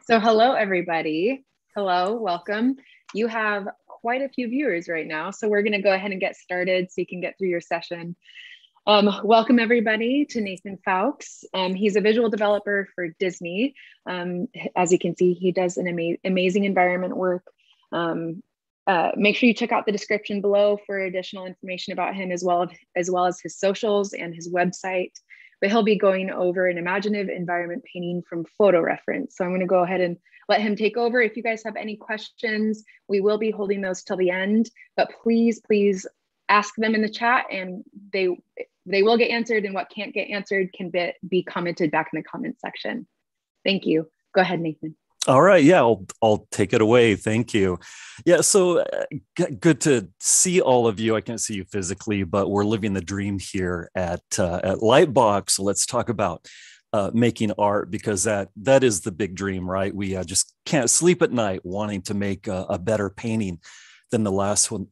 So hello, everybody. Hello, welcome. You have quite a few viewers right now, so we're going to go ahead and get started so you can get through your session. Welcome, everybody, to Nathan Fowkes. He's a visual developer for Disney. As you can see, he does an amazing environment work. Make sure you check out the description below for additional information about him, as well as his socials and his website. But he'll be going over an imaginative environment painting from photo reference. So I'm going to go ahead and let him take over. If you guys have any questions, we will be holding those till the end, but please ask them in the chat, and they will get answered, and what can't get answered can be commented back in the comment section. Thank you. Go ahead, Nathan. All right. Yeah, I'll take it away. Thank you. Yeah. So good to see all of you. I can't see you physically, but we're living the dream here at Lightbox. So let's talk about making art, because that is the big dream, right? We just can't sleep at night wanting to make a better painting than the last one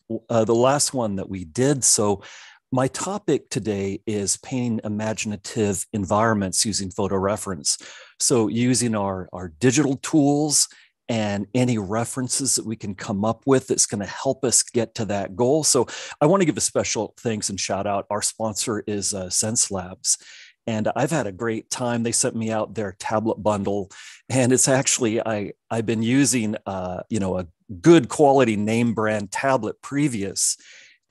that we did. So my topic today is painting imaginative environments using photo reference. So using our digital tools and any references that we can come up with that's going to help us get to that goal. So I want to give a special thanks and shout out. Our sponsor is Xencelabs. And I've had a great time. They sent me out their tablet bundle, and it's actually I've been using a good quality name brand tablet previous,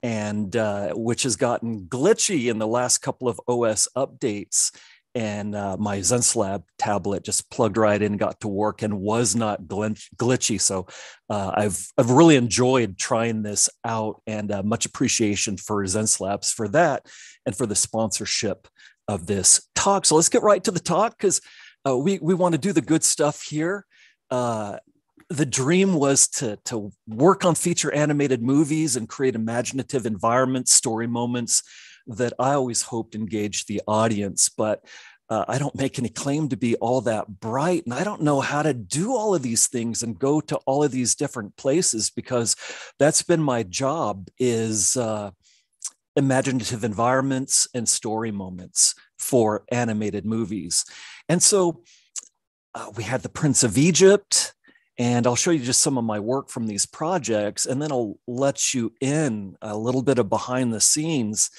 and which has gotten glitchy in the last couple of OS updates. And my Xencelab tablet just plugged right in, got to work, and was not glitchy. So I've really enjoyed trying this out, and much appreciation for Xencelabs for that, and for the sponsorship of this talk. So let's get right to the talk, because we want to do the good stuff here. The dream was to work on feature animated movies and create imaginative environments, story moments that I always hoped engaged the audience. But I don't make any claim to be all that bright, and I don't know how to do all of these things and go to all of these different places, because that's been my job, is imaginative environments and story moments for animated movies. And so we had The Prince of Egypt, and I'll show you just some of my work from these projects, and then I'll let you in a little bit of behind the scenes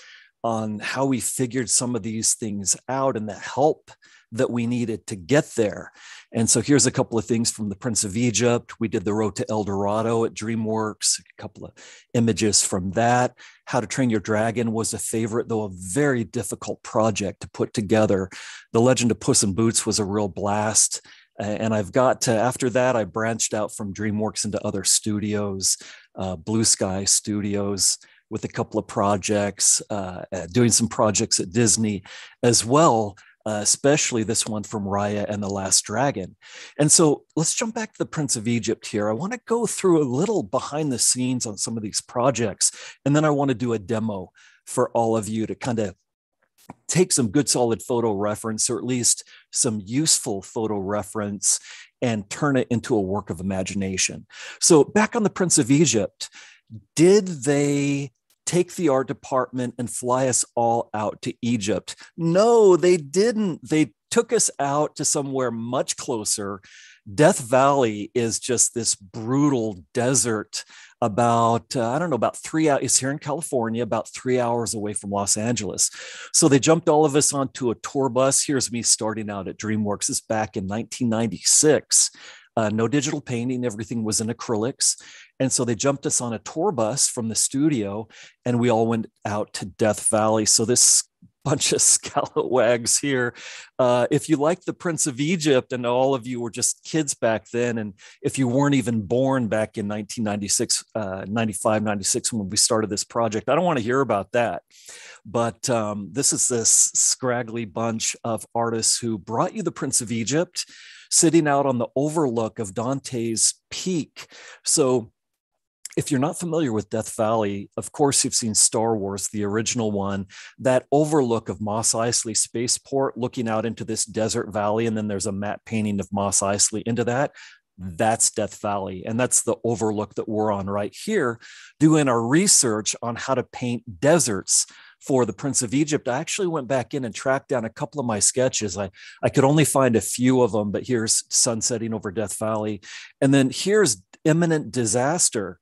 on how we figured some of these things out and the help that we needed to get there. And so here's a couple of things from The Prince of Egypt. We did The Road to El Dorado at DreamWorks, a couple of images from that. How to Train Your Dragon was a favorite, though a very difficult project to put together. The Legend of Puss in Boots was a real blast. And after that, I branched out from DreamWorks into other studios, Blue Sky Studios, with a couple of projects, doing some projects at Disney as well, especially this one from Raya and the Last Dragon. And so let's jump back to The Prince of Egypt here. I want to go through a little behind the scenes on some of these projects, and then I want to do a demo for all of you to kind of take some good solid photo reference, or at least some useful photo reference, and turn it into a work of imagination. So back on The Prince of Egypt, did they take the art department and fly us all out to Egypt? No, they didn't. They took us out to somewhere much closer. Death Valley is just this brutal desert about 3 hours. It's here in California, about 3 hours away from Los Angeles. So they jumped all of us onto a tour bus. Here's me starting out at DreamWorks. This is back in 1996. No digital painting, everything was in acrylics. And so they jumped us on a tour bus from the studio, and we all went out to Death Valley. So this bunch of scalawags here. If you like The Prince of Egypt, and all of you were just kids back then, and if you weren't even born back in 1996, 95, 96, when we started this project, I don't want to hear about that. But this is this scraggly bunch of artists who brought you The Prince of Egypt, sitting out on the overlook of Dante's Peak. So if you're not familiar with Death Valley, of course, you've seen Star Wars, the original one, that overlook of Mos Eisley Spaceport looking out into this desert valley. And then there's a matte painting of Mos Eisley into that. That's Death Valley. And that's the overlook that we're on right here, doing our research on how to paint deserts for the Prince of Egypt, I actually went back in and tracked down a couple of my sketches. I could only find a few of them, but here's sun setting over Death Valley. And then here's imminent disaster,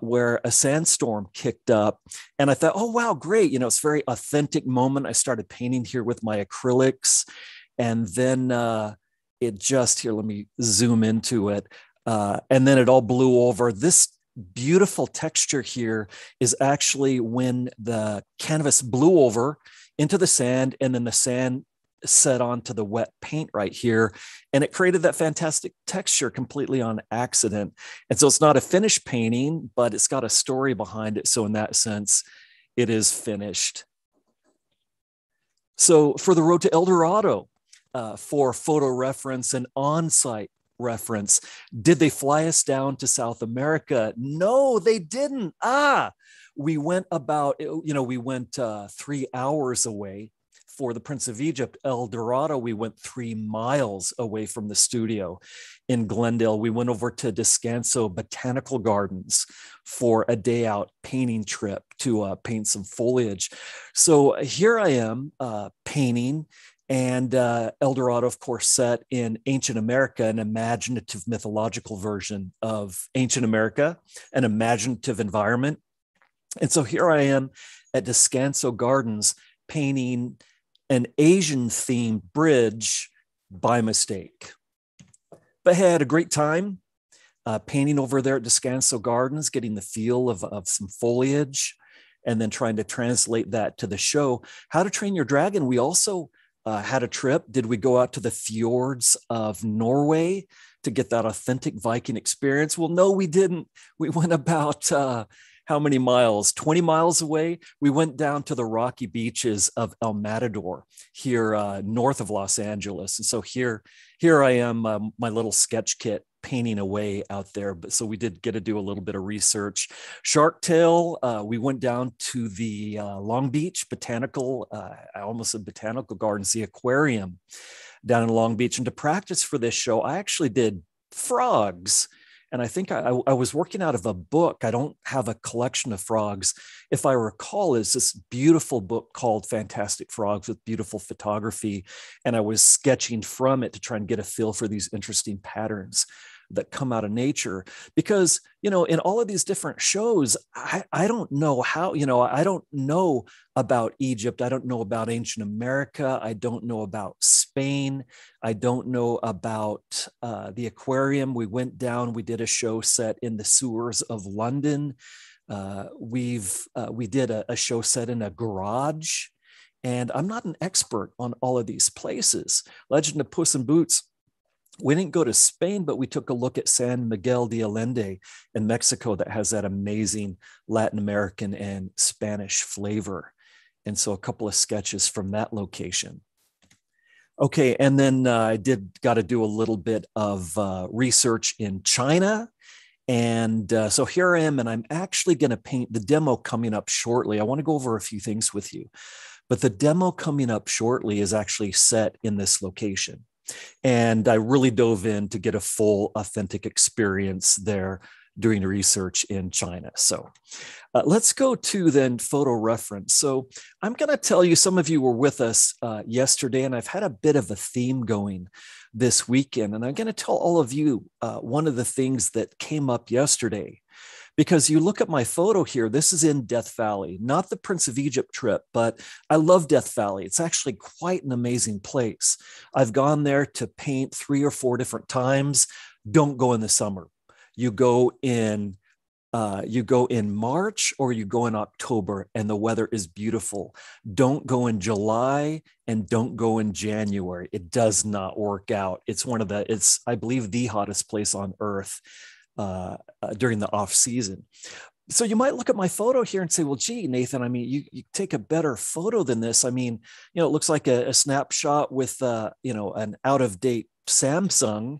where a sandstorm kicked up. And I thought, oh, wow, great. It's a very authentic moment. I started painting here with my acrylics. And then it just, here, let me zoom into it. And then it all blew over. This beautiful texture here is actually when the canvas blew over into the sand, and then the sand set onto the wet paint right here, and it created that fantastic texture completely on accident. And so it's not a finished painting, but it's got a story behind it. So in that sense, it is finished. So for the road to El Dorado, for photo reference and on-site reference, did they fly us down to South America? No, they didn't. We went about, we went 3 hours away. For the Prince of Egypt, El Dorado, we went 3 miles away from the studio in Glendale. We went over to Descanso Botanical Gardens for a day out painting trip to paint some foliage. So here I am painting, and El Dorado, of course, set in ancient America, an imaginative mythological version of ancient America, an imaginative environment. And so here I am at Descanso Gardens painting an Asian themed bridge by mistake. But hey, I had a great time painting over there at Descanso Gardens, getting the feel of some foliage, and then trying to translate that to the show. How to Train Your Dragon. We also had a trip. Did we go out to the fjords of Norway to get that authentic Viking experience? Well, no, we didn't. We went about how many miles? 20 miles away. We went down to the rocky beaches of El Matador here north of Los Angeles. And so here I am, my little sketch kit painting away out there. But so we did get to do a little bit of research. Shark Tale, we went down to the Long Beach Botanical, I almost said Botanical Gardens, the aquarium down in Long Beach. And to practice for this show, I actually did frogs. And I think I was working out of a book. I don't have a collection of frogs. If I recall, it's this beautiful book called Fantastic Frogs with beautiful photography. And I was sketching from it to try and get a feel for these interesting patterns that come out of nature. Because, in all of these different shows, I don't know how, I don't know about Egypt. I don't know about ancient America. I don't know about Spain. I don't know about the aquarium. We went down, we did a show set in the sewers of London. We did a show set in a garage. And I'm not an expert on all of these places. Legend of Puss in Boots, we didn't go to Spain, but we took a look at San Miguel de Allende in Mexico that has that amazing Latin American and Spanish flavor. And so a couple of sketches from that location. Okay, and then I got to do a little bit of research in China. And so here I am, and I'm actually going to paint the demo coming up shortly. I want to go over a few things with you. But the demo coming up shortly is actually set in this location. And I really dove in to get a full, authentic experience there doing research in China. So let's go to then photo reference. So I'm going to tell you, some of you were with us yesterday, and I've had a bit of a theme going this weekend. And I'm going to tell all of you one of the things that came up yesterday. Because you look at my photo here, this is in Death Valley, not the Prince of Egypt trip, but I love Death Valley. It's actually quite an amazing place. I've gone there to paint 3 or 4 different times. Don't go in the summer. You go in March or you go in October, and the weather is beautiful. Don't go in July and don't go in January. It does not work out. It's I believe, the hottest place on earth during the off season. So you might look at my photo here and say, well, gee, Nathan, I mean, you take a better photo than this. I mean, it looks like a snapshot with, an out of date Samsung,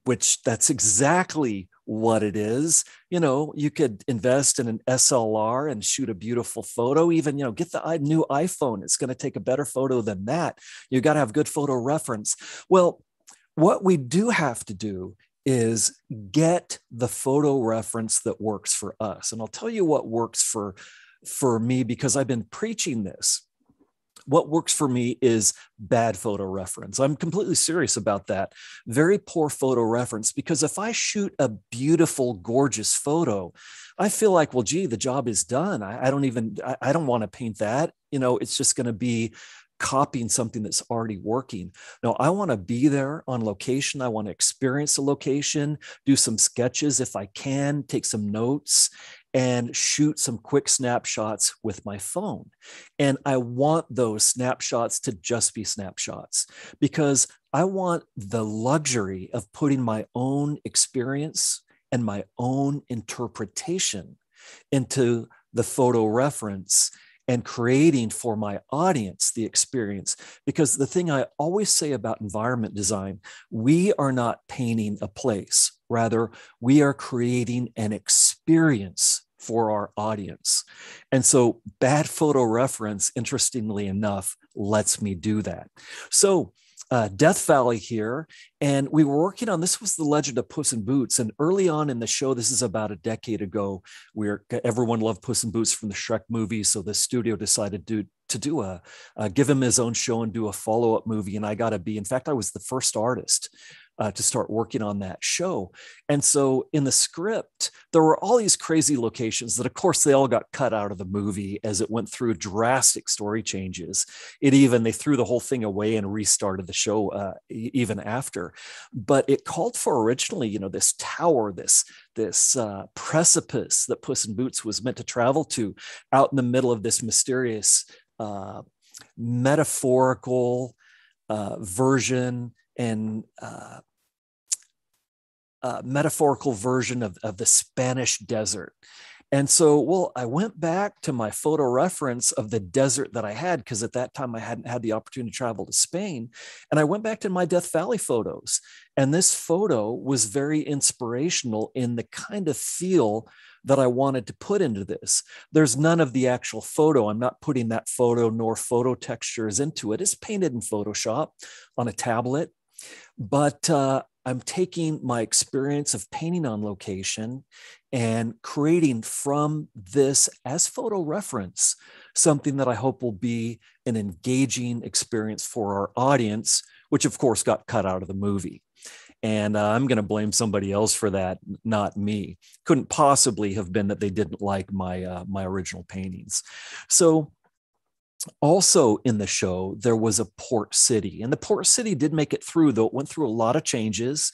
which that's exactly what it is. You could invest in an SLR and shoot a beautiful photo, even, get the new iPhone. It's going to take a better photo than that. You got to have good photo reference. Well, what we do have to do is get the photo reference that works for us. And I'll tell you what works for for me, because I've been preaching this. What works for me is bad photo reference. I'm completely serious about that. Very poor photo reference, because if I shoot a beautiful, gorgeous photo, I feel like, well, gee, the job is done. I don't want to paint that. It's just going to be copying something that's already working. No, I want to be there on location. I want to experience the location, do some sketches if I can, take some notes, and shoot some quick snapshots with my phone. And I want those snapshots to just be snapshots, because I want the luxury of putting my own experience and my own interpretation into the photo reference and creating for my audience the experience. Because the thing I always say about environment design, we are not painting a place. Rather, we are creating an experience for our audience. And so bad photo reference, interestingly enough, lets me do that. So Death Valley here, and we were working on, this was the Legend of Puss in Boots. And early on in the show, this is about a decade ago, everyone loved Puss in Boots from the Shrek movie. So the studio decided to give him his own show and do a follow-up movie. And in fact, I was the first artist to start working on that show. And so in the script, there were all these crazy locations that, of course, they all got cut out of the movie as it went through drastic story changes. They threw the whole thing away and restarted the show even after. But it called for originally, this tower, this precipice that Puss in Boots was meant to travel to, out in the middle of this mysterious metaphorical version and metaphorical version of the Spanish desert. And so, I went back to my photo reference of the desert that I had, because at that time I hadn't had the opportunity to travel to Spain. And I went back to my Death Valley photos. And this photo was very inspirational in the kind of feel that I wanted to put into this. There's none of the actual photo. I'm not putting that photo nor photo textures into it. It's painted in Photoshop on a tablet. But I'm taking my experience of painting on location and creating from this as photo reference, something that I hope will be an engaging experience for our audience, which of course got cut out of the movie. And I'm going to blame somebody else for that, not me. Couldn't possibly have been that they didn't like my original paintings. So also in the show, there was a port city, and the port city did make it through, though it went through a lot of changes.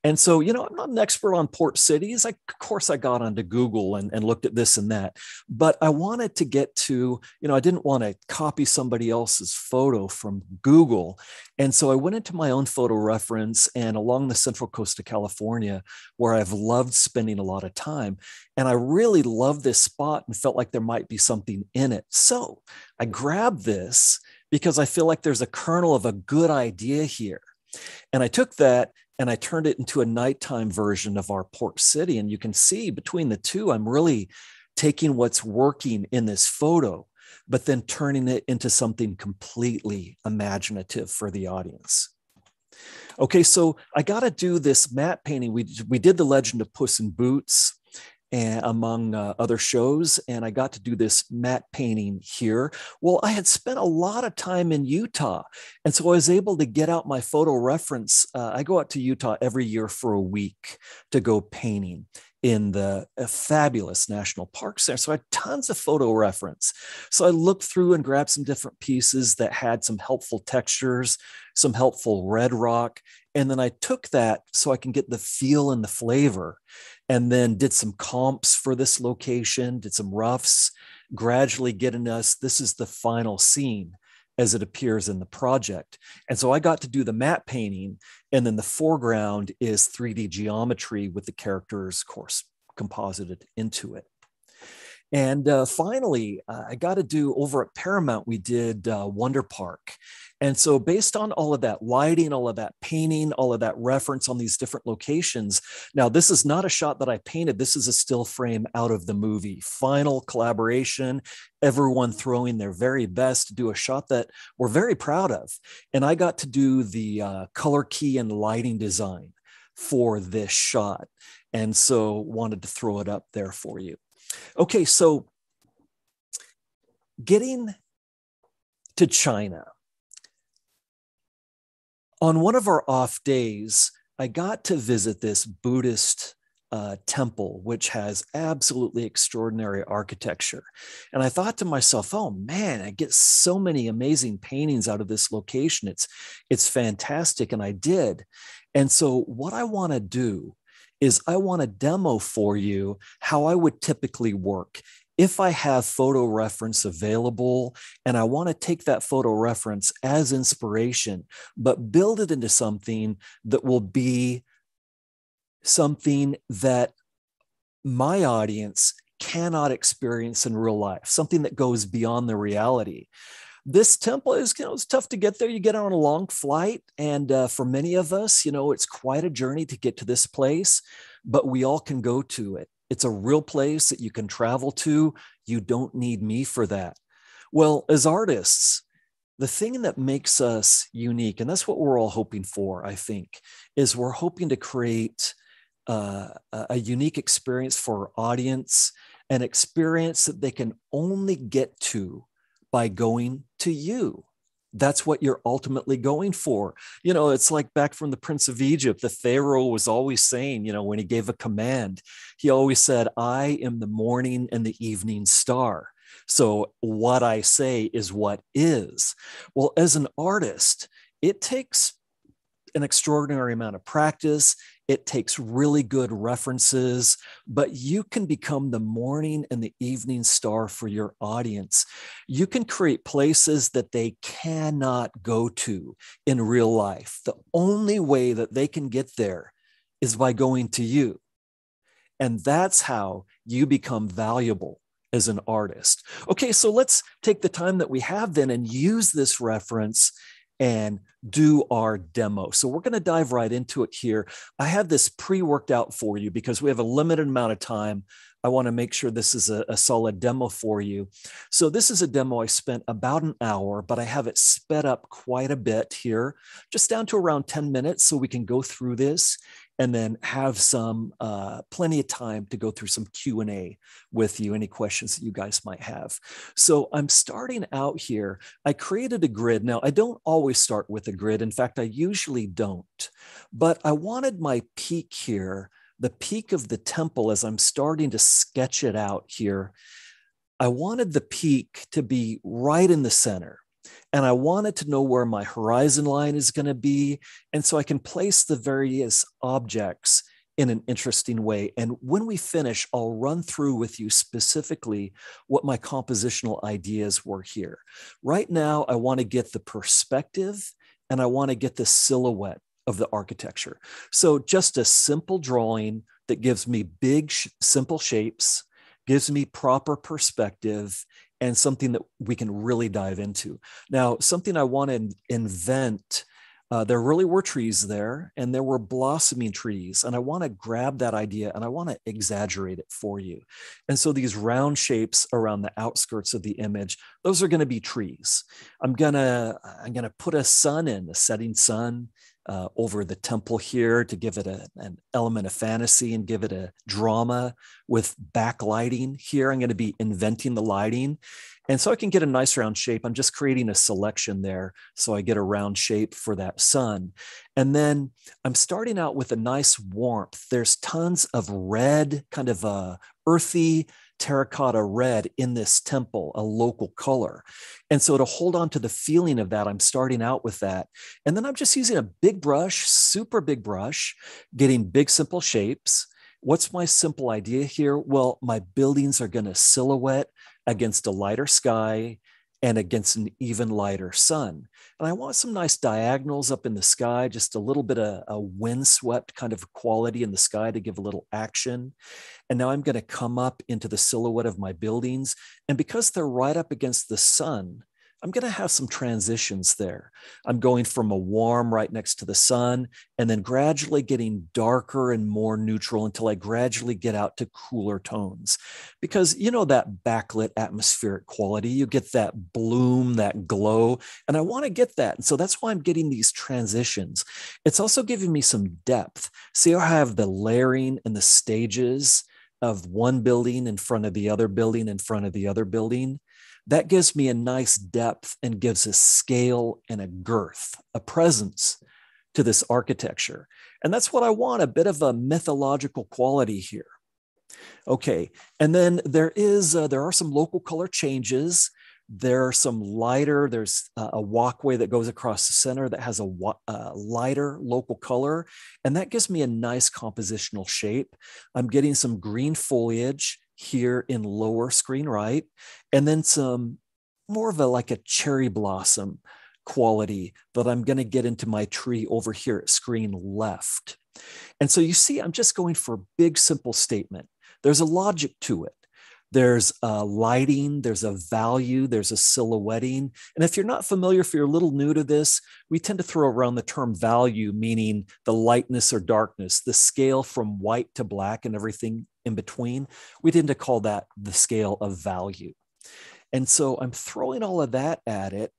And so, I'm not an expert on port cities. Of course, I got onto Google and looked at this and that, but I wanted to get to, I didn't want to copy somebody else's photo from Google. And so I went into my own photo reference and along the Central Coast of California, where I've loved spending a lot of time. And I really loved this spot and felt like there might be something in it. So I grabbed this because I feel like there's a kernel of a good idea here. And I took that and I turned it into a nighttime version of our port city. And you can see between the two, I'm really taking what's working in this photo, but then turning it into something completely imaginative for the audience. Okay, so I got to do this matte painting. We did the Legend of Puss in Boots, and among other shows, and I got to do this matte painting here. Well, I had spent a lot of time in Utah, and so I was able to get out my photo reference. I go out to Utah every year for a week to go painting in the fabulous national parks there. So I had tons of photo reference. So I looked through and grabbed some different pieces that had some helpful textures, some helpful red rock. And then I took that so I can get the feel and the flavor, and then did some comps for this location, did some roughs, gradually getting us, this is the final scene as it appears in the project. And so I got to do the matte painting, and then the foreground is 3D geometry with the characters, of course, composited into it. And finally, I got to do over at Paramount, we did Wonder Park. And so based on all of that lighting, all of that painting, all of that reference on these different locations, now this is not a shot that I painted. This is a still frame out of the movie. Final collaboration, everyone throwing their very best to do a shot that we're very proud of. And I got to do the color key and lighting design for this shot. And so wanted to throw it up there for you. Okay, so getting to China. On one of our off days, I got to visit this Buddhist temple, which has absolutely extraordinary architecture. And I thought to myself, oh man, I get so many amazing paintings out of this location. It's fantastic. And I did. And so what I want to do is I want to demo for you how I would typically work if I have photo reference available, and I want to take that photo reference as inspiration, but build it into something that will be something that my audience cannot experience in real life, something that goes beyond the reality. This temple is, it's tough to get there. You get on a long flight. And for many of us, it's quite a journey to get to this place, but we all can go to it. It's a real place that you can travel to. You don't need me for that. Well, as artists, the thing that makes us unique, and that's what we're all hoping for, I think, is we're hoping to create a unique experience for our audience, an experience that they can only get to by going to you. That's what you're ultimately going for. It's like back from the Prince of Egypt, the Pharaoh was always saying, when he gave a command, he always said, I am the morning and the evening star. So what I say is what is. Well, as an artist, it takes an extraordinary amount of practice. It takes really good references, but you can become the morning and the evening star for your audience. You can create places that they cannot go to in real life. The only way that they can get there is by going to you. And that's how you become valuable as an artist. Okay, so let's take the time that we have then and use this reference and do our demo. So we're going to dive right into it here. I have this pre-worked out for you because we have a limited amount of time. I want to make sure this is a solid demo for you. So this is a demo I spent about an hour, but I have it sped up quite a bit here, just down to around 10 minutes so we can go through this and then have some plenty of time to go through some Q&A with you, any questions that you guys might have. So I'm starting out here. I created a grid. Now, I don't always start with a grid. In fact, I usually don't. But I wanted my peak here, the peak of the temple as I'm starting to sketch it out here. I wanted the peak to be right in the center. And I wanted to know where my horizon line is going to be. And so I can place the various objects in an interesting way. And when we finish, I'll run through with you specifically what my compositional ideas were here. Right now, I want to get the perspective and I want to get the silhouette of the architecture. So just a simple drawing that gives me big, simple shapes, gives me proper perspective, and something that we can really dive into. Now, something I want to invent, there really were trees there, and there were blossoming trees, and I want to grab that idea and I want to exaggerate it for you. And so these round shapes around the outskirts of the image, those are going to be trees. I'm gonna put a sun in, a setting sun, over the temple here to give it an element of fantasy and give it a drama with backlighting here. I'm going to be inventing the lighting. And so I can get a nice round shape. I'm just creating a selection there so I get a round shape for that sun. And then I'm starting out with a nice warmth. There's tons of red, kind of a earthy terracotta red in this temple, a local color. And so to hold on to the feeling of that, I'm starting out with that. And then I'm just using a big brush, super big brush, getting big, simple shapes. What's my simple idea here? Well, my buildings are going to silhouette against a lighter sky and against an even lighter sun. And I want some nice diagonals up in the sky, just a little bit of a windswept kind of quality in the sky to give a little action. And now I'm going to come up into the silhouette of my buildings. And because they're right up against the sun, I'm going to have some transitions there. I'm going from a warm right next to the sun and then gradually getting darker and more neutral until I gradually get out to cooler tones. Because that backlit atmospheric quality, you get that bloom, that glow, and I want to get that. And so that's why I'm getting these transitions. It's also giving me some depth. See how I have the layering and the stages of one building in front of the other building in front of the other building? That gives me a nice depth and gives a scale and a girth, a presence to this architecture. And that's what I want, a bit of a mythological quality here. Okay, and then there are some local color changes. There are some lighter, there's a walkway that goes across the center that has a lighter local color, and that gives me a nice compositional shape. I'm getting some green foliage here in lower screen right, and then some more of like a cherry blossom quality that I'm going to get into my tree over here at screen left. And so you see, I'm just going for a big, simple statement. There's a logic to it. There's a lighting, there's a value, there's a silhouetting. And if you're not familiar, if you're a little new to this, we tend to throw around the term value, meaning the lightness or darkness, the scale from white to black and everything in between. We tend to call that the scale of value. And so I'm throwing all of that at it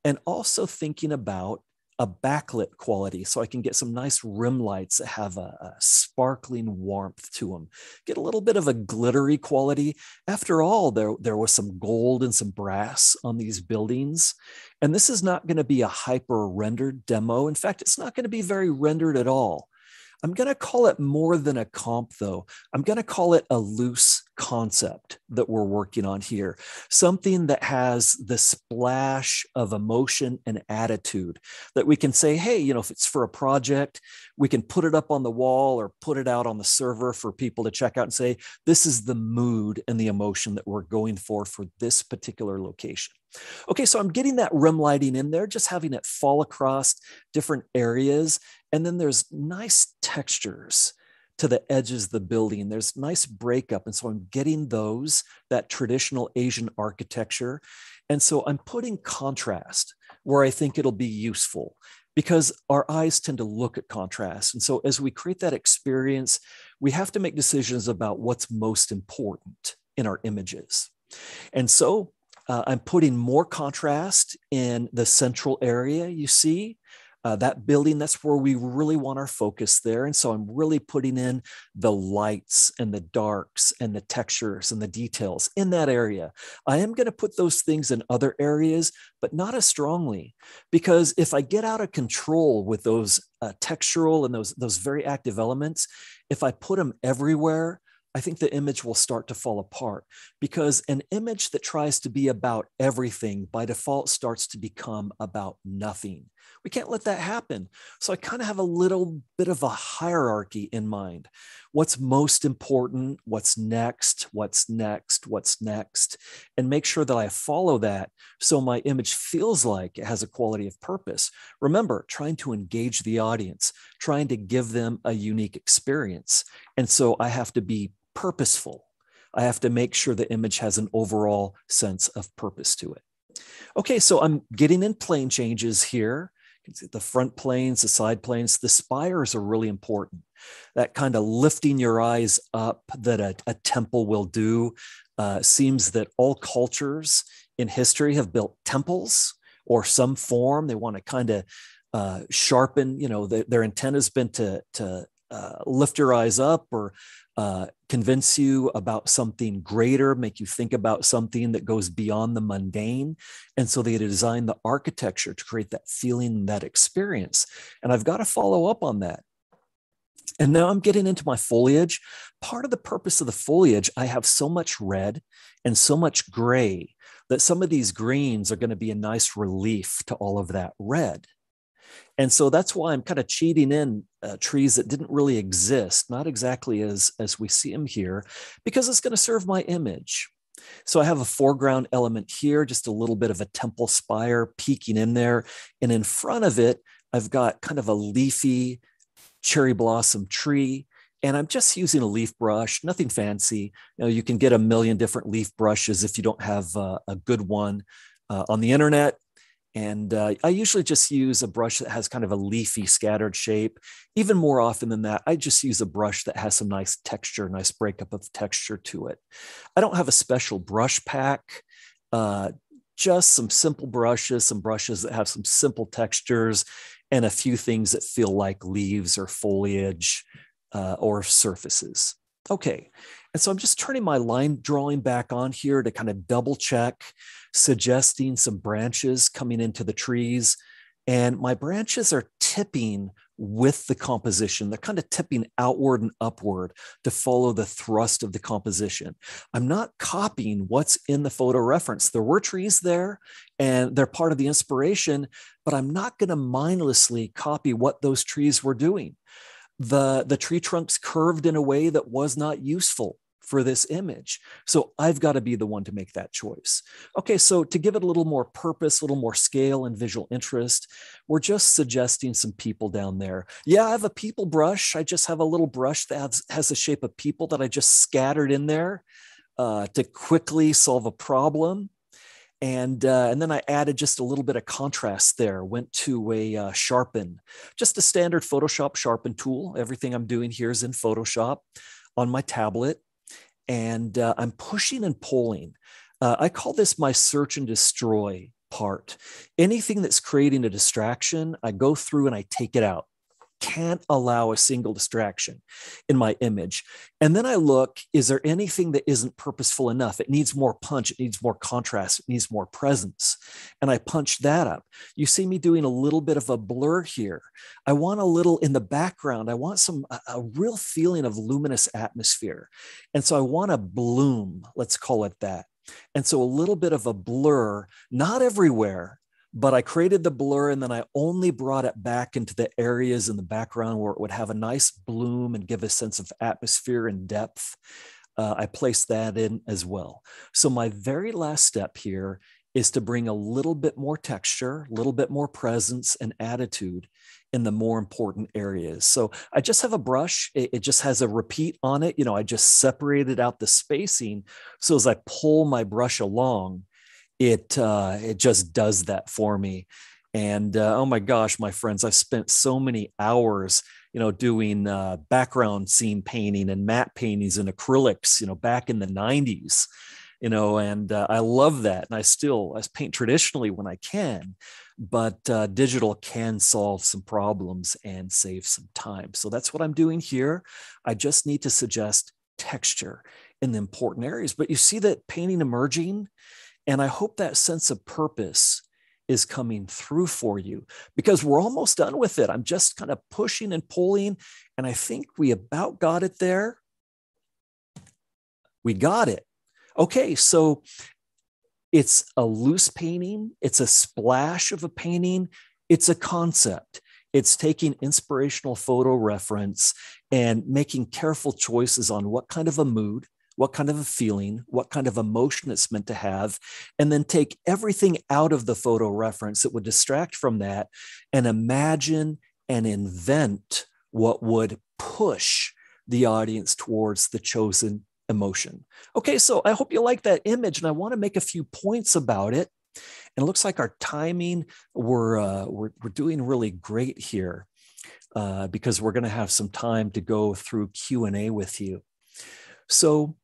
and also thinking about a backlit quality so I can get some nice rim lights that have a sparkling warmth to them, get a little bit of a glittery quality. After all, there was some gold and some brass on these buildings. And this is not going to be a hyper rendered demo. In fact, it's not going to be very rendered at all. I'm going to call it more than a comp, though. I'm going to call it a loose concept that we're working on here, something that has the splash of emotion and attitude that we can say, hey, if it's for a project, we can put it up on the wall or put it out on the server for people to check out and say, this is the mood and the emotion that we're going for this particular location. Okay, so I'm getting that rim lighting in there, just having it fall across different areas. And then there's nice textures to the edges of the building. There's nice breakup. And so I'm getting that traditional Asian architecture. And so I'm putting contrast where I think it'll be useful because our eyes tend to look at contrast. And so as we create that experience, we have to make decisions about what's most important in our images. And so I'm putting more contrast in the central area, you see. That building, that's where we really want our focus there. And so I'm really putting in the lights and the darks and the textures and the details in that area. I am going to put those things in other areas, but not as strongly, because if I get out of control with those textural and those very active elements, if I put them everywhere, I think the image will start to fall apart, because an image that tries to be about everything by default starts to become about nothing. We can't let that happen. So I kind of have a little bit of a hierarchy in mind. What's most important? What's next? What's next? What's next? And make sure that I follow that so my image feels like it has a quality of purpose. Remember, trying to engage the audience, trying to give them a unique experience. And so I have to be purposeful. I have to make sure the image has an overall sense of purpose to it. Okay, so I'm getting in plane changes here. You can see the front planes, the side planes, the spires are really important. That kind of lifting your eyes up that a temple will do. Seems that all cultures in history have built temples or some form. They want to kind of sharpen, their intent has been to lift your eyes up or convince you about something greater, make you think about something that goes beyond the mundane. And so they design the architecture to create that feeling, that experience. And I've got to follow up on that. And now I'm getting into my foliage. Part of the purpose of the foliage, I have so much red and so much gray that some of these greens are going to be a nice relief to all of that red. And so that's why I'm kind of cheating in trees that didn't really exist, not exactly as we see them here, because it's going to serve my image. So I have a foreground element here, just a little bit of a temple spire peeking in there. And in front of it, I've got kind of a leafy cherry blossom tree. And I'm just using a leaf brush, nothing fancy. You can get a million different leaf brushes if you don't have a good one on the internet. And I usually just use a brush that has kind of a leafy scattered shape. Even more often than that, I just use a brush that has some nice texture, nice breakup of texture to it. I don't have a special brush pack, just some simple brushes, some brushes that have some simple textures and a few things that feel like leaves or foliage or surfaces. Okay. And so I'm just turning my line drawing back on here to kind of double check, suggesting some branches coming into the trees. And my branches are tipping with the composition. They're kind of tipping outward and upward to follow the thrust of the composition. I'm not copying what's in the photo reference. There were trees there and they're part of the inspiration, but I'm not going to mindlessly copy what those trees were doing. The tree trunks curved in a way that was not useful for this image. So I've got to be the one to make that choice. Okay, so to give it a little more purpose, a little more scale and visual interest, we're just suggesting some people down there. Yeah, I have a people brush. I just have a little brush that has the shape of people that I just scattered in there to quickly solve a problem. And then I added just a little bit of contrast there, went to a sharpen, just a standard Photoshop sharpen tool. Everything I'm doing here is in Photoshop on my tablet. And I'm pushing and pulling. I call this my search and destroy part. Anything that's creating a distraction, I go through and I take it out. Can't allow a single distraction in my image. And then I look, is there anything that isn't purposeful enough? It needs more punch. It needs more contrast. It needs more presence. And I punch that up. You see me doing a little bit of a blur here. I want a little in the background. I want a real feeling of luminous atmosphere. And so I want a bloom, let's call it that. And so a little bit of a blur, not everywhere, but I created the blur and then I only brought it back into the areas in the background where it would have a nice bloom and give a sense of atmosphere and depth. I placed that in as well. So my very last step here is to bring a little bit more texture, a little bit more presence and attitude in the more important areas. So I just have a brush. It just has a repeat on it. I just separated out the spacing. So as I pull my brush along, it just does that for me. And oh my gosh, my friends, I've spent so many hours, doing background scene painting and matte paintings and acrylics, back in the 90s, and I love that. And I paint traditionally when I can, but digital can solve some problems and save some time. So that's what I'm doing here. I just need to suggest texture in the important areas. But you see that painting emerging. And I hope that sense of purpose is coming through for you because we're almost done with it. I'm just kind of pushing and pulling, and I think we about got it there. We got it. Okay, so it's a loose painting. It's a splash of a painting. It's a concept. It's taking inspirational photo reference and making careful choices on what kind of a mood, what kind of a feeling, what kind of emotion it's meant to have, and then take everything out of the photo reference that would distract from that and imagine and invent what would push the audience towards the chosen emotion. Okay, so I hope you like that image, and I want to make a few points about it. And it looks like our timing, we're doing really great here because we're going to have some time to go through Q&A with you. So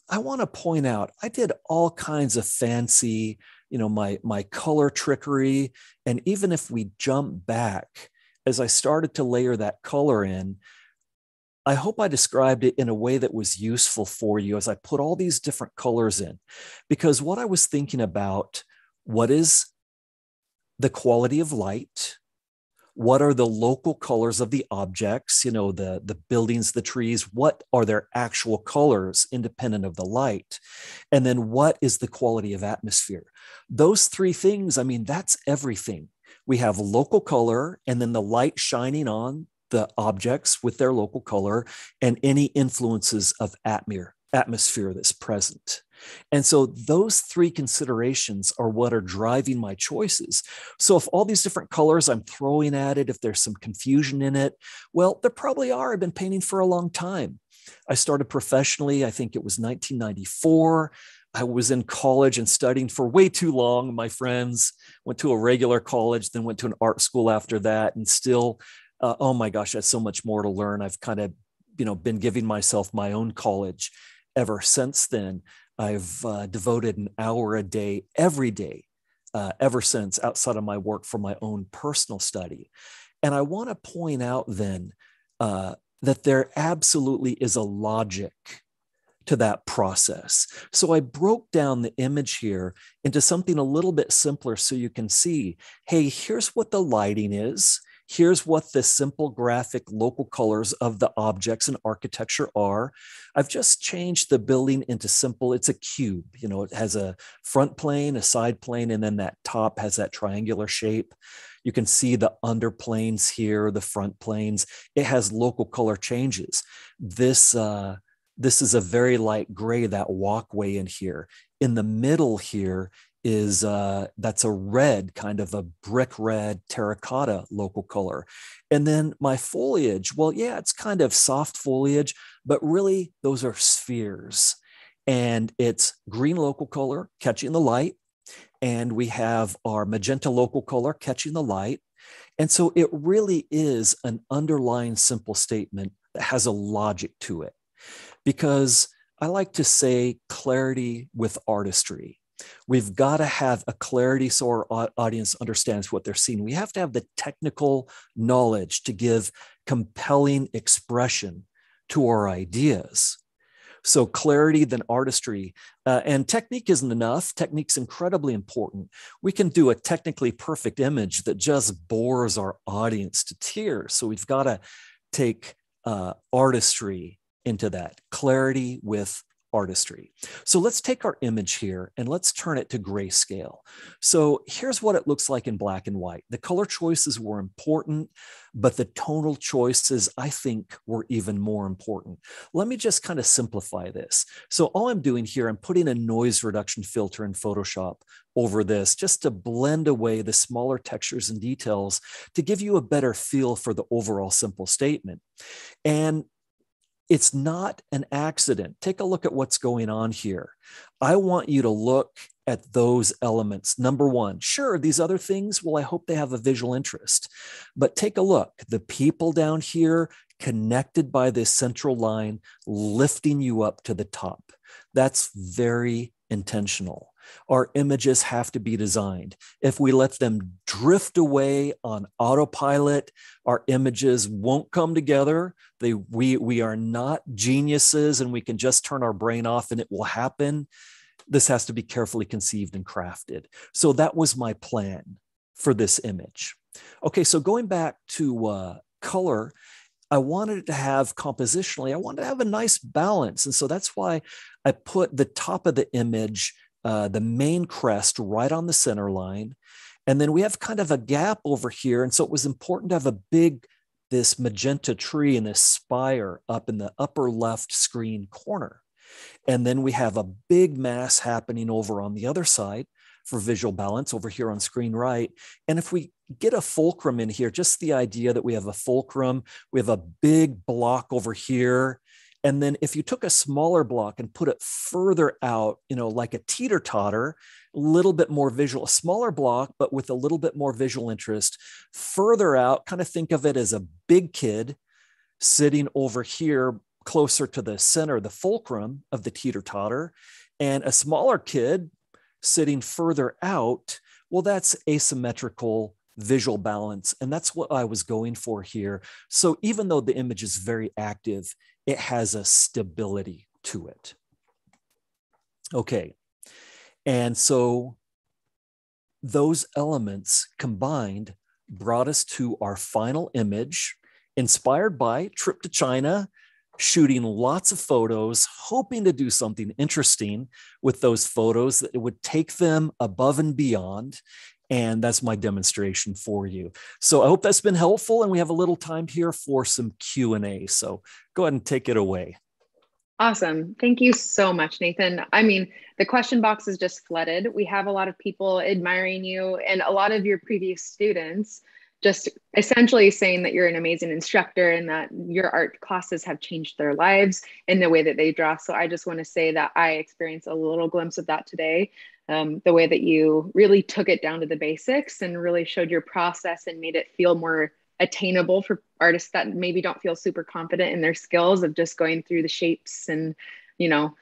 I want to point out, I did all kinds of fancy, my color trickery. And even if we jump back, as I started to layer that color in, I hope I described it in a way that was useful for you as I put all these different colors in. Because what I was thinking about, what is the quality of light? What are the local colors of the objects, the buildings, the trees? What are their actual colors independent of the light? And then what is the quality of atmosphere? Those three things, that's everything. We have local color and then the light shining on the objects with their local color and any influences of atmosphere that's present. And so those three considerations are what are driving my choices. So if all these different colors I'm throwing at it, if there's some confusion in it, well, there probably are. I've been painting for a long time. I started professionally, I think it was 1994. I was in college and studying for way too long. My friends went to a regular college, then went to an art school after that, and still, oh my gosh, that's so much more to learn. I've kind of, been giving myself my own college ever since then. I've devoted an hour a day, every day, ever since, outside of my work, for my own personal study. And I want to point out then that there absolutely is a logic to that process. So I broke down the image here into something a little bit simpler so you can see, hey, here's what the lighting is. Here's what the simple graphic local colors of the objects and architecture are. I've just changed the building into simple, it's a cube. You know, it has a front plane, a side plane, and then that top has that triangular shape. You can see the underplanes here, the front planes. It has local color changes. This is a very light gray, that walkway in here. In the middle here is, that's a red, kind of a brick red terracotta local color. And then my foliage, well, yeah, it's kind of soft foliage, but really those are spheres. And it's green local color catching the light. And we have our magenta local color catching the light. And so it really is an underlying simple statement that has a logic to it. Because I like to say clarity with artistry. We've got to have a clarity so our audience understands what they're seeing. We have to have the technical knowledge to give compelling expression to our ideas. So clarity, then artistry. And technique isn't enough. Technique's incredibly important. We can do a technically perfect image that just bores our audience to tears. So we've got to take artistry into that, clarity with artistry. So let's take our image here and let's turn it to grayscale. So here's what it looks like in black and white. The color choices were important, but the tonal choices, I think, were even more important. Let me just kind of simplify this. So all I'm doing here, I'm putting a noise reduction filter in Photoshop over this just to blend away the smaller textures and details to give you a better feel for the overall simple statement. And it's not an accident. Take a look at what's going on here. I want you to look at those elements. Number one, sure, these other things, well, I hope they have a visual interest, but take a look. The people down here connected by this central line, lifting you up to the top. That's very intentional. Our images have to be designed. If we let them drift away on autopilot, our images won't come together. We are not geniuses and we can just turn our brain off and it will happen. This has to be carefully conceived and crafted. So that was my plan for this image. Okay, so going back to color, I wanted it to have compositionally, I wanted to have a nice balance. And so that's why I put the top of the image, the main crest right on the center line. And then we have kind of a gap over here. And so it was important to have this magenta tree and this spire up in the upper left screen corner. And then we have a big mass happening over on the other side for visual balance over here on screen right. And if we get a fulcrum in here, just the idea that we have a fulcrum, we have a big block over here. And then if you took a smaller block and put it further out, you know, like a teeter-totter, a little bit more visual, a smaller block, but with a little bit more visual interest, further out, kind of think of it as a big kid sitting over here closer to the center, the fulcrum of the teeter-totter, and a smaller kid sitting further out. Well, that's asymmetrical visual balance. And that's what I was going for here. So even though the image is very active, it has a stability to it. Okay. And so those elements combined brought us to our final image, inspired by trip to China, shooting lots of photos, hoping to do something interesting with those photos that it would take them above and beyond. And that's my demonstration for you. So I hope that's been helpful. And we have a little time here for some Q&A. So go ahead and take it away. Awesome. Thank you so much, Nathan. I mean, the question box is just flooded. We have a lot of people admiring you and a lot of your previous students just essentially saying that you're an amazing instructor and that your art classes have changed their lives in the way that they draw. So I just want to say that I experienced a little glimpse of that today. The way that you really took it down to the basics and really showed your process and made it feel more attainable for artists that maybe don't feel super confident in their skills of just going through the shapes and, you know,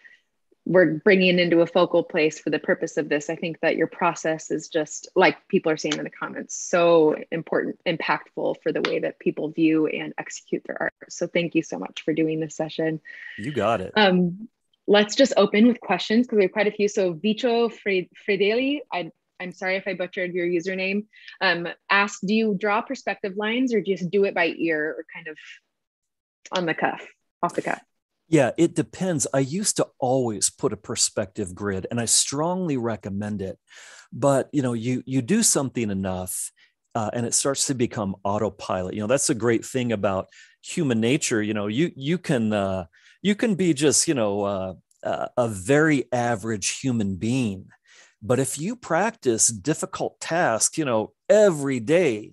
we're bringing into a focal place for the purpose of this. I think that your process is just, like people are saying in the comments, so important, impactful for the way that people view and execute their art. So thank you so much for doing this session. You got it. Let's just open with questions because we have quite a few. So Vico Fredeli, I'm sorry if I butchered your username, asked, do you draw perspective lines or just do it by ear or kind of on the cuff, off the cuff? Yeah, it depends. I used to always put a perspective grid, and I strongly recommend it. But you do something enough, and it starts to become autopilot. That's a great thing about human nature. You can be just a very average human being, but if you practice difficult tasks, every day,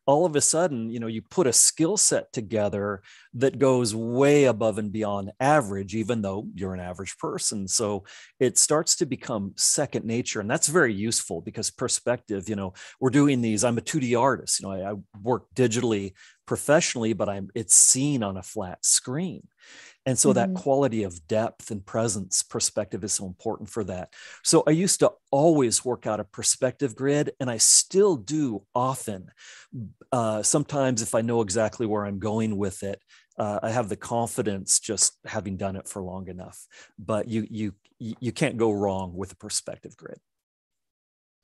all of a sudden, you put a skill set together that goes way above and beyond average, even though you're an average person. So it starts to become second nature. And that's very useful because perspective, we're doing these, I'm a 2D artist, I work digitally professionally, but it's seen on a flat screen. And so that quality of depth and presence, perspective is so important for that. So I used to always work out a perspective grid, and I still do often. Sometimes if I know exactly where I'm going with it, I have the confidence just having done it for long enough. But you can't go wrong with a perspective grid.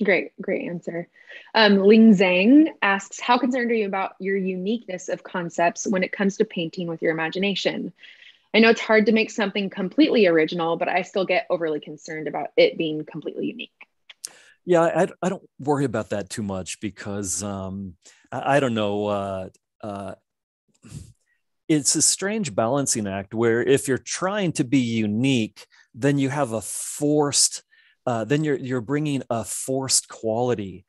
Great answer. Ling Zhang asks, how concerned are you about your uniqueness of concepts when it comes to painting with your imagination? I know it's hard to make something completely original, but I still get overly concerned about it being completely unique. Yeah, I don't worry about that too much because I don't know. It's a strange balancing act where if you're trying to be unique, then you have a forced, then you're bringing a forced quality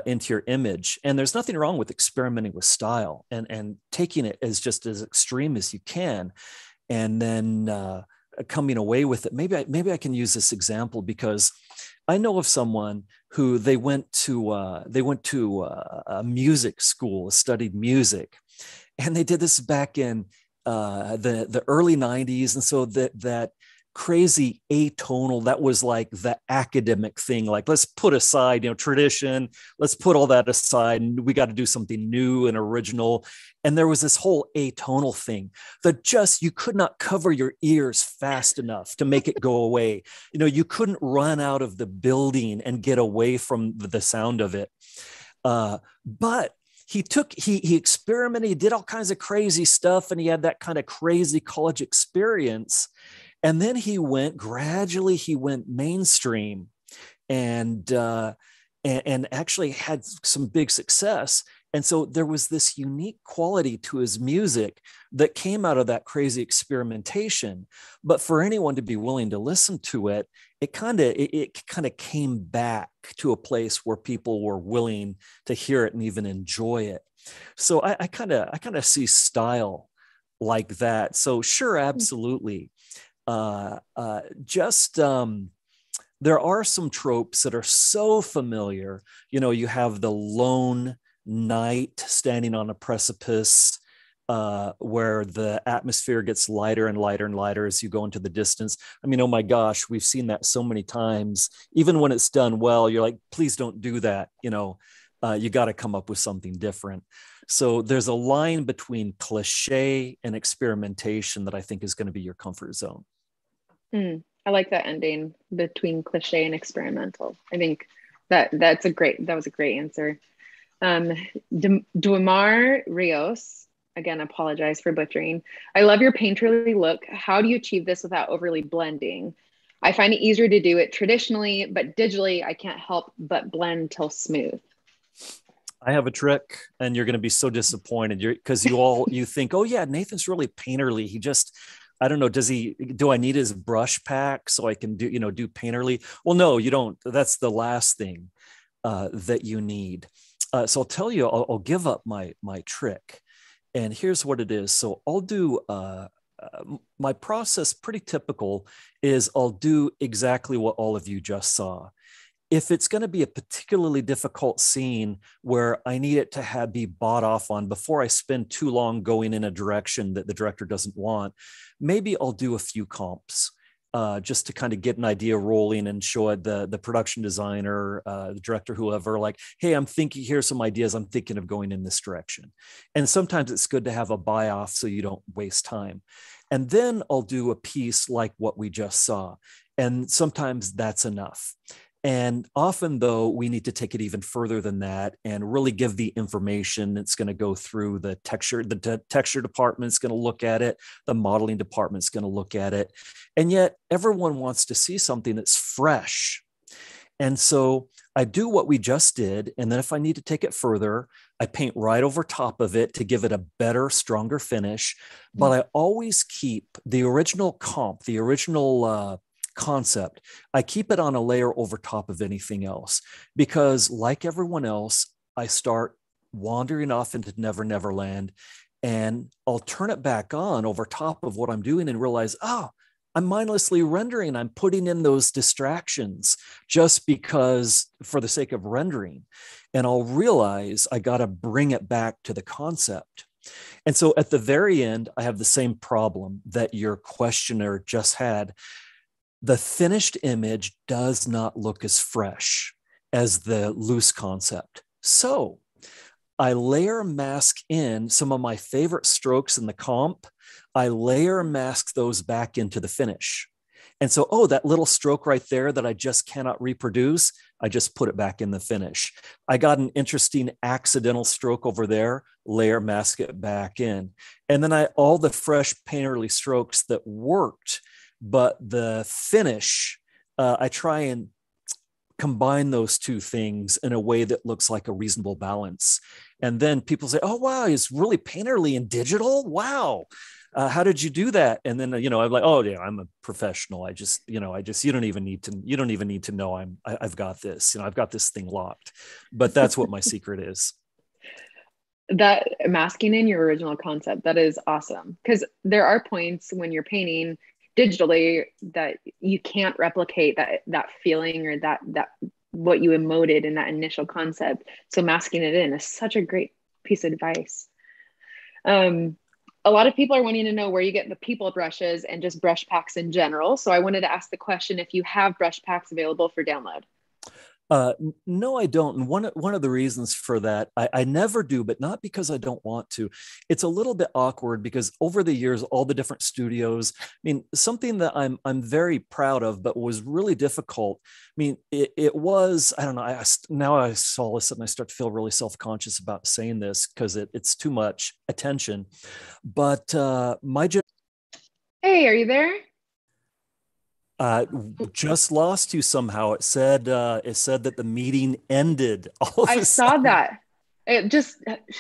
into your image. And there's nothing wrong with experimenting with style and taking it as just as extreme as you can. And then coming away with it. Maybe I can use this example because I know of someone who they went to a music school, studied music, and they did this back in the early 90s. And so that crazy atonal, that was like the academic thing. Like, let's put aside, tradition, let's put all that aside. And we got to do something new and original. And there was this whole atonal thing that just, you could not cover your ears fast enough to make it go away. You couldn't run out of the building and get away from the sound of it. But he experimented, he did all kinds of crazy stuff, and he had that kind of crazy college experience. And then he went mainstream and actually had some big success. And so there was this unique quality to his music that came out of that crazy experimentation. But for anyone to be willing to listen to it, it kind of came back to a place where people were willing to hear it and even enjoy it. So I kind of see style like that. So sure, absolutely. There are some tropes that are so familiar. You have the lone knight standing on a precipice, where the atmosphere gets lighter and lighter and lighter as you go into the distance. I mean, oh my gosh, we've seen that so many times. Even when it's done well, you're like, please don't do that. You got to come up with something different. So there's a line between cliche and experimentation that I think is going to be your comfort zone. I like that ending between cliche and experimental. I think that was a great answer. Duamar Rios, again, apologize for butchering. I love your painterly look. How do you achieve this without overly blending? I find it easier to do it traditionally, but digitally, I can't help but blend till smooth. I have a trick, and you're going to be so disappointed because you think, oh yeah, Nathan's really painterly. He just, I don't know, do I need his brush pack so I can do painterly? Well, no, you don't. That's the last thing that you need. So I'll tell you, I'll give up my trick. And here's what it is. So I'll do, my process, pretty typical, is I'll do exactly what all of you just saw. If it's going to be a particularly difficult scene where I need it to be bought off on before I spend too long going in a direction that the director doesn't want, maybe I'll do a few comps. just to kind of get an idea rolling and show it the production designer, the director, whoever, like, hey, I'm thinking, here's some ideas. I'm thinking of going in this direction. And sometimes it's good to have a buy off so you don't waste time. And then I'll do a piece like what we just saw. And sometimes that's enough. And often, though, we need to take it even further than that and really give the information. It's going to go through the texture. The texture department is going to look at it. The modeling department is going to look at it. And yet everyone wants to see something that's fresh. And so I do what we just did. And then if I need to take it further, I paint right over top of it to give it a better, stronger finish. But I always keep the original comp, the original concept. I keep it on a layer over top of anything else, because like everyone else, I start wandering off into Never Never Land, and I'll turn it back on over top of what I'm doing and realize, oh, I'm mindlessly rendering. I'm putting in those distractions just because for the sake of rendering. And I'll realize I got to bring it back to the concept. And so at the very end, I have the same problem that your questioner just had. The finished image does not look as fresh as the loose concept. So I layer mask in some of my favorite strokes in the comp. I layer mask those back into the finish. And so, oh, that little stroke right there that I just cannot reproduce, I just put it back in the finish. I got an interesting accidental stroke over there, layer mask it back in. And then all the fresh painterly strokes that worked, but the finish, I try and combine those two things in a way that looks like a reasonable balance. And then people say, oh, wow, it's really painterly and digital. Wow. How did you do that? And then, I'm like, oh yeah, I'm a professional. You don't even need to know I've got this, I've got this thing locked, but that's what my secret is. That masking in your original concept, that is awesome. Because there are points when you're painting digitally that you can't replicate that feeling or that what you emoted in that initial concept. So masking it in is such a great piece of advice. A lot of people are wanting to know where you get the people brushes and just brush packs in general. So I wanted to ask the question if you have brush packs available for download. No, I don't. And one of the reasons for that, I never do, but not because I don't want to. It's a little bit awkward because over the years, all the different studios, I mean, something that I'm very proud of, but was really difficult. I mean, it was, I don't know, now I saw this and I start to feel really self-conscious about saying this because it's too much attention. But Hey, are you there? Just lost you somehow. It said that the meeting ended. I saw that. It just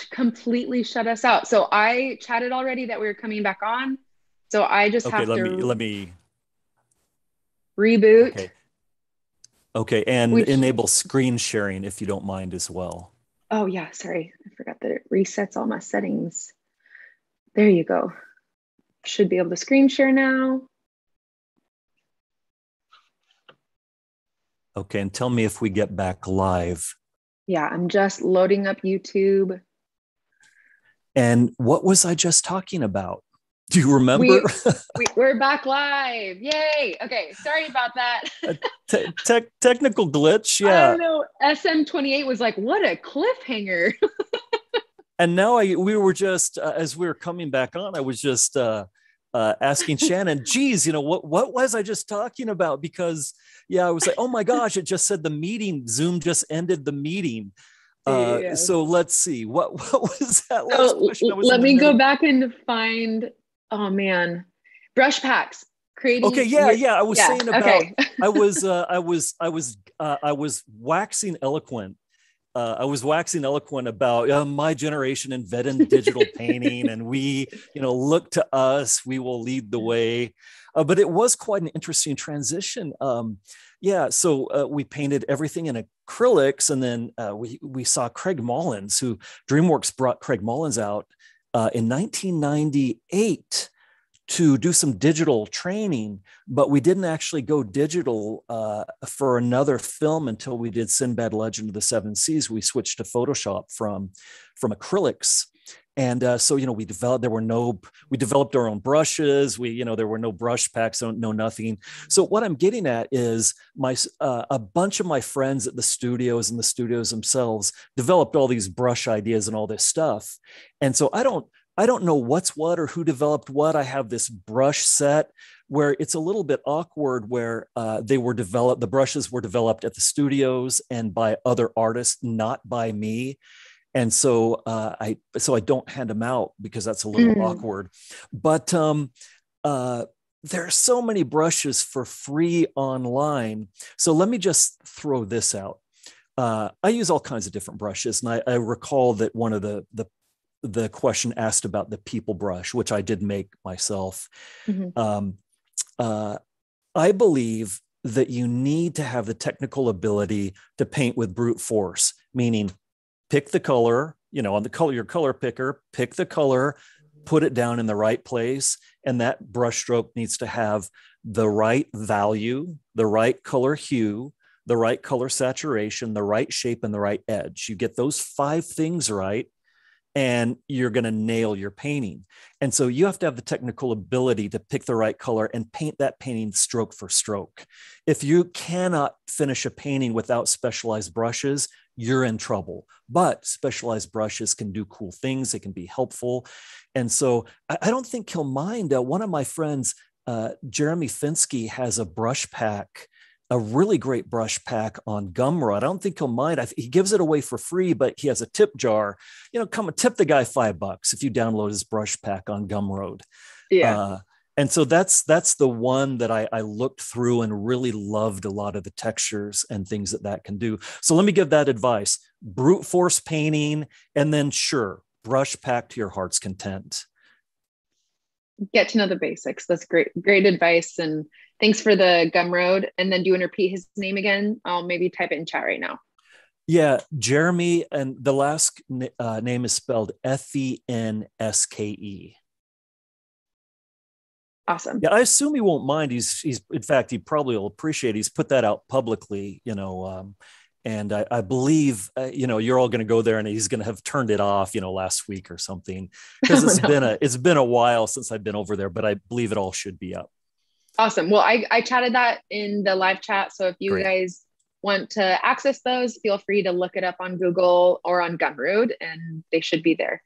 completely shut us out. So I chatted already that we were coming back on. So I just have to let me reboot. Okay, and enable screen sharing if you don't mind as well. Oh yeah, sorry. I forgot that it resets all my settings. There you go. Should be able to screen share now. Okay, and tell me if we get back live. Yeah, I'm just loading up YouTube. And what was I just talking about? Do you remember? We're back live. Yay. Okay, sorry about that. Technical glitch, yeah. I don't know. SM28 was like, what a cliffhanger. And now we were just, as we were coming back on, I was just asking Shannon, geez, what was I just talking about? Because I was like, oh my gosh, it just said the meeting, Zoom just ended the meeting. So let's see, what was that last question? Let me go back and find, oh man, brush packs. Creating. Okay, yeah. I was saying about, okay. I was waxing eloquent. I was waxing eloquent about my generation invented digital painting, and we, look to us, we will lead the way. But it was quite an interesting transition. So we painted everything in acrylics, and then we saw Craig Mullins, who DreamWorks brought Craig Mullins out in 1998 to do some digital training, but we didn't actually go digital for another film until we did Sinbad Legend of the Seven Seas. We switched to Photoshop from acrylics. And so, we developed our own brushes. There were no brush packs, no nothing. So what I'm getting at is a bunch of my friends at the studios and the studios themselves developed all these brush ideas and all this stuff. And so I don't know what's what or who developed what. I have this brush set where it's a little bit awkward, where the brushes were developed at the studios and by other artists, not by me. And so I don't hand them out because that's a little awkward. But there are so many brushes for free online. So let me just throw this out. I use all kinds of different brushes, and I recall that one of the question asked about the people brush, which I did make myself. I believe that you need to have the technical ability to paint with brute force, meaning pick the color, on your color picker, pick the color, put it down in the right place. And that brush stroke needs to have the right value, the right color hue, the right color saturation, the right shape, and the right edge. You get those 5 things right, and you're going to nail your painting. And so you have to have the technical ability to pick the right color and paint that painting stroke for stroke. If you cannot finish a painting without specialized brushes, you're in trouble. But specialized brushes can do cool things. They can be helpful. And so I don't think he'll mind. One of my friends, Jeremy Finsky, has a brush pack, a really great brush pack on Gumroad. I don't think he'll mind. He gives it away for free, but he has a tip jar. Come and tip the guy $5 if you download his brush pack on Gumroad. Yeah. And so that's the one that I looked through and really loved a lot of the textures and things that can do. So let me give that advice: brute force painting, and then brush pack to your heart's content. Get to know the basics. That's great advice. And thanks for the Gumroad. And then do you want to repeat his name again? I'll maybe type it in chat right now. Yeah, Jeremy, and the last name is spelled Fenske. Awesome. Yeah, I assume he won't mind. He's in fact, he probably will appreciate it. He's put that out publicly, and I believe, you're all going to go there and he's going to have turned it off, last week or something, because it's been a while since I've been over there, but I believe it all should be up. Awesome. Well, I chatted that in the live chat. So if you guys want to access those, feel free to look it up on Google or on Gumroad, and they should be there.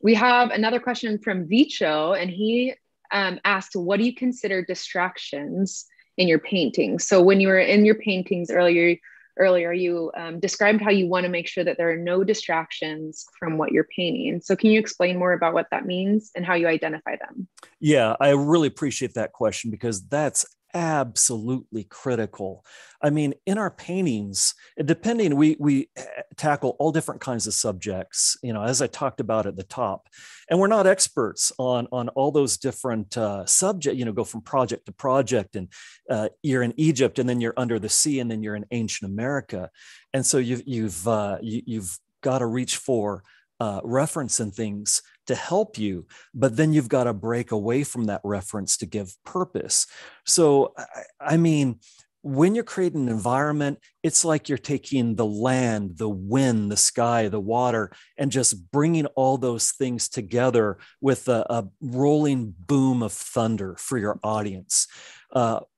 We have another question from Vicho, and he asked, what do you consider distractions in your paintings? So when you were in your paintings earlier, you described how you want to make sure that there are no distractions from what you're painting. So can you explain more about what that means and how you identify them? Yeah, I really appreciate that question, because that's absolutely critical. I mean, in our paintings, depending, we tackle all different kinds of subjects, as I talked about at the top, and we're not experts on all those different subjects, go from project to project, and you're in Egypt, and then you're under the sea, and then you're in ancient America. And so you've got to reach for reference and things to help you, but then you've got to break away from that reference to give purpose. So, I mean, when you're creating an environment, it's like you're taking the land, the wind, the sky, the water, and just bringing all those things together with a rolling boom of thunder for your audience.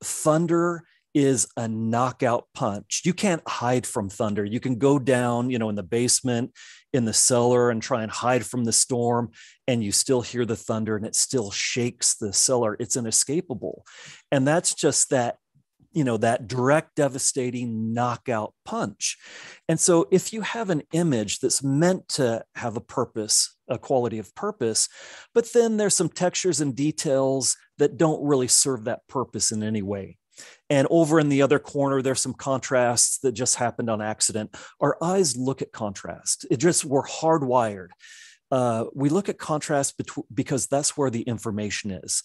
Thunder is a knockout punch. You can't hide from thunder. You can go down, in the basement, in the cellar, and try and hide from the storm, and you still hear the thunder, and it still shakes the cellar. It's inescapable. And that's just that, that direct, devastating knockout punch. And so if you have an image that's meant to have a purpose, a quality of purpose, but then there's some textures and details that don't really serve that purpose in any way, and over in the other corner, there's some contrasts that just happened on accident. Our eyes look at contrast. We're hardwired. We look at contrast because that's where the information is.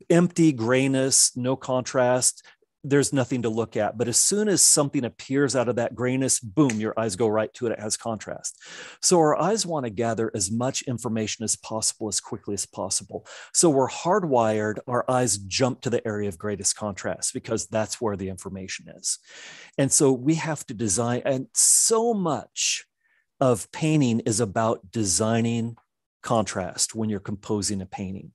Empty, grayness, no contrast, there's nothing to look at. But as soon as something appears out of that grayness, boom, your eyes go right to it. It has contrast. So our eyes want to gather as much information as possible, as quickly as possible. So we're hardwired. Our eyes jump to the area of greatest contrast because that's where the information is. And so we have to design, and so much of painting is about designing contrast when you're composing a painting.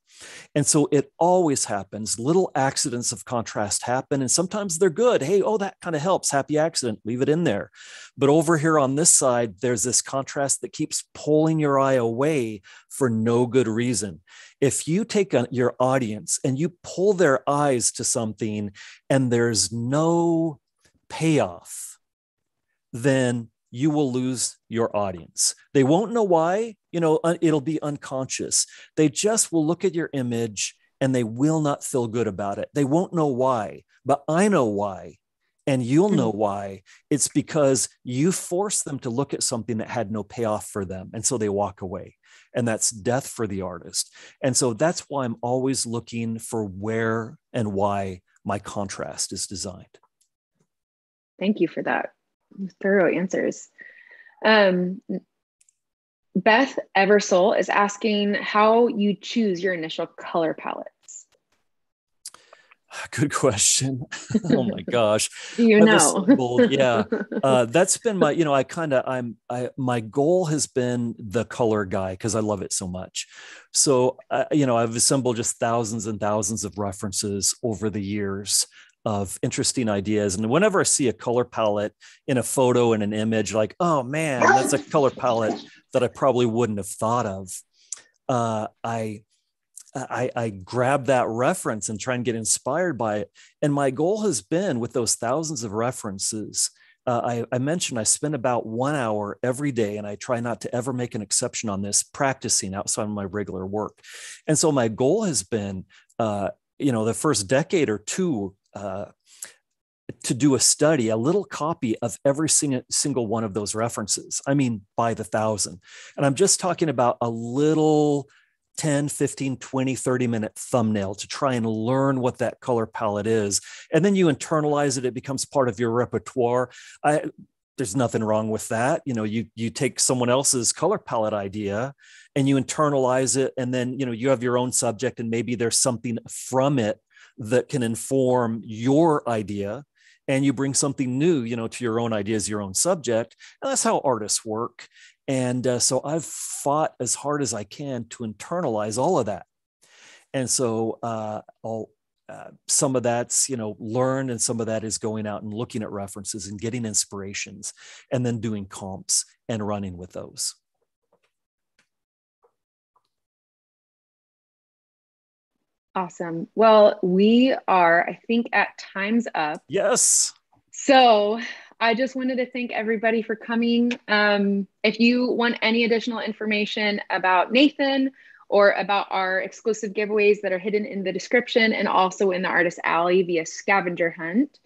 And so it always happens. Little accidents of contrast happen, and sometimes they're good. Hey, oh, that kind of helps. Happy accident, leave it in there. But over here on this side, there's this contrast that keeps pulling your eye away for no good reason. If you take your audience and you pull their eyes to something and there's no payoff, then you will lose your audience. They won't know why, it'll be unconscious. They just will look at your image and they will not feel good about it. They won't know why, but I know why. And you'll know why. It's because you forced them to look at something that had no payoff for them. And so they walk away. And that's death for the artist. And so that's why I'm always looking for where and why my contrast is designed. Thank you for that. Thorough answers. Beth Eversoul is asking how you choose your initial color palettes. Good question. Oh my gosh. Do you know? Yeah. That's been my, my goal has been the color guy because I love it so much. So, I've assembled just thousands and thousands of references over the years of interesting ideas. And whenever I see a color palette in a photo and an image, like, oh man, that's a color palette that I probably wouldn't have thought of. I grab that reference and try and get inspired by it. And my goal has been with those thousands of references. I mentioned I spend about 1 hour every day, and I try not to ever make an exception on this, practicing outside of my regular work. And so my goal has been, the first decade or two, to do a study, a little copy of every single one of those references. I mean, by the thousand. And I'm just talking about a little 10, 15, 20, 30-minute thumbnail to try and learn what that color palette is. And then you internalize it. It becomes part of your repertoire. There's nothing wrong with that. You take someone else's color palette idea and you internalize it. And then, you have your own subject, and maybe there's something from it that can inform your idea, and you bring something new, to your own ideas, your own subject. And that's how artists work. And so I've fought as hard as I can to internalize all of that. And so some of that's, learned, and some of that is going out and looking at references and getting inspirations, and then doing comps and running with those. Awesome. Well, we are, I think, at time's up. Yes. So I just wanted to thank everybody for coming. If you want any additional information about Nathan or about our exclusive giveaways that are hidden in the description and also in the Artist Alley via scavenger hunt,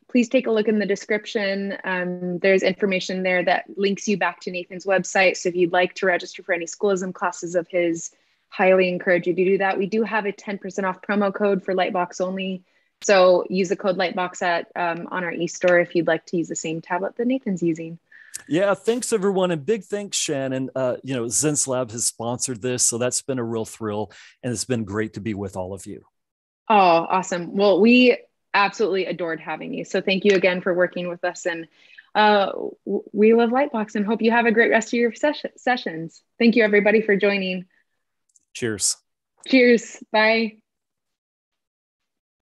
please take a look in the description. There's information there that links you back to Nathan's website. So if you'd like to register for any Schoolism classes of his, highly encourage you to do that. We do have a 10% off promo code for Lightbox only. So use the code Lightbox on our e-store if you'd like to use the same tablet that Nathan's using. Yeah, thanks everyone. And big thanks, Shannon. Xencelabs has sponsored this, so that's been a real thrill. And it's been great to be with all of you. Oh, awesome. Well, we absolutely adored having you. So thank you again for working with us. And we love Lightbox and hope you have a great rest of your sessions. Thank you everybody for joining. Cheers. Cheers. Bye.